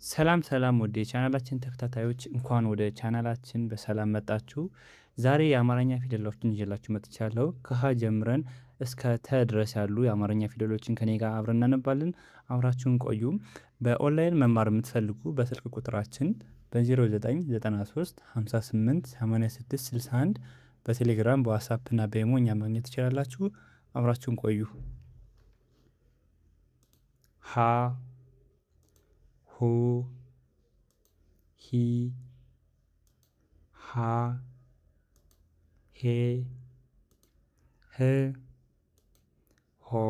ሰላም ወደ የቻናላችን ተከታታዮች እንኳን ወደ ቻናላችን በሰላም መጣችሁ። ዛሬ የአማርኛ ፊደሎችን ይዤላችሁ መጥቻለሁ። ከሀ ጀምረን እስከ ተ ድረስ ያሉ የአማርኛ ፊደሎችን ከኔ ጋር አብረን እናነባለን። አብራችሁን ቆዩ። በኦንላይን መማር የምትፈልጉ በስልክ ቁጥራችን በ0993 58 86 61 በቴሌግራም በዋትስአፕ እና በኢሞ እኛን ማግኘት ትችላላችሁ። አብራችሁን ቆዩ። ሀ ሁ ሂ ሃ ሄ ህ ሆ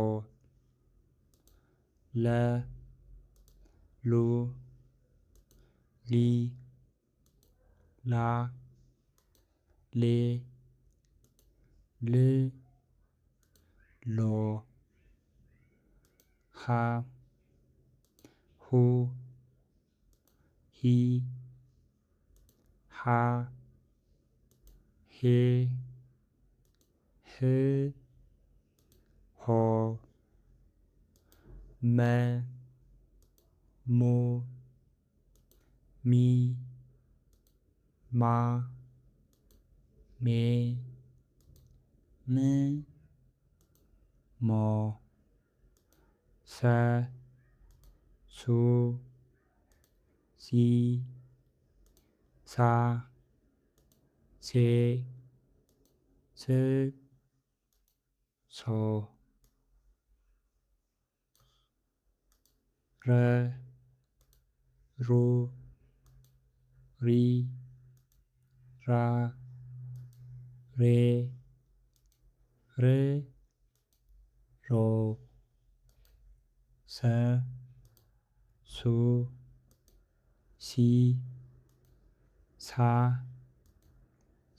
ለ ሉ ሊ ላ ሌ ል ሎ ሀ ሁ ሂ ሃ ሄ ህ ሆ መ ሙ ሚ ማ ሜ ም ሞ ሰ ሱ ሲ ሳ ሴ ስ ሶ ረ ሩ ሪ ራ ሬ ር ሮ ሰ ሱ ሲ ሳ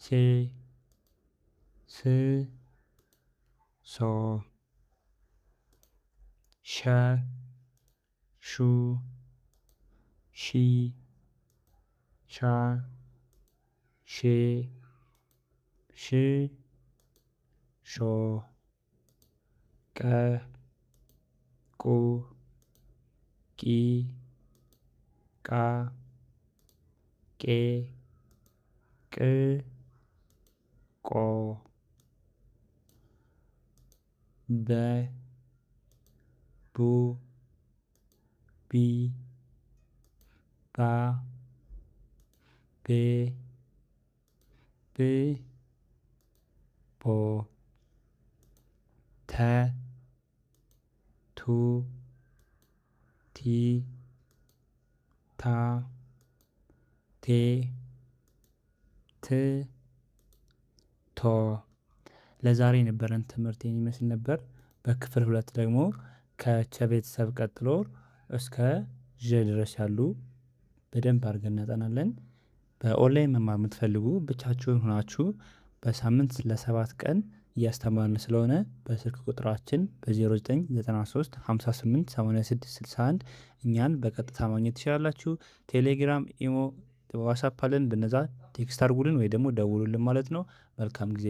ሴ ስ ሶ ሸ ሹ ሺ ሻ ሼ ሽ ሾ ቀ ቁ ቂ ቃ ቄ ቅ ቆ በ ቡ ቢ ባ ቤ ብ ቦ ተ ቱ ቲ ታ ቴ ት ቶ ለዛሬ የነበረን ትምህርት ይመስል ነበር። በክፍል ሁለት ደግሞ ከቸ ቤተሰብ ቀጥሎ እስከ ዠ ድረስ ያሉ በደንብ አድርገን እናጠናለን። በኦንላይን መማር የምትፈልጉ ብቻችሁን ሆናችሁ በሳምንት ለ7 ቀን እያስተማርን ስለሆነ በስልክ ቁጥራችን በ0993 58 86 61 እኛን በቀጥታ ማግኘት ትችላላችሁ። ቴሌግራም፣ ኢሞ፣ ዋትስአፕ አለን። በነዛ ቴክስት አድርጉልን ወይ ደግሞ ደውሉልን ማለት ነው። መልካም ጊዜ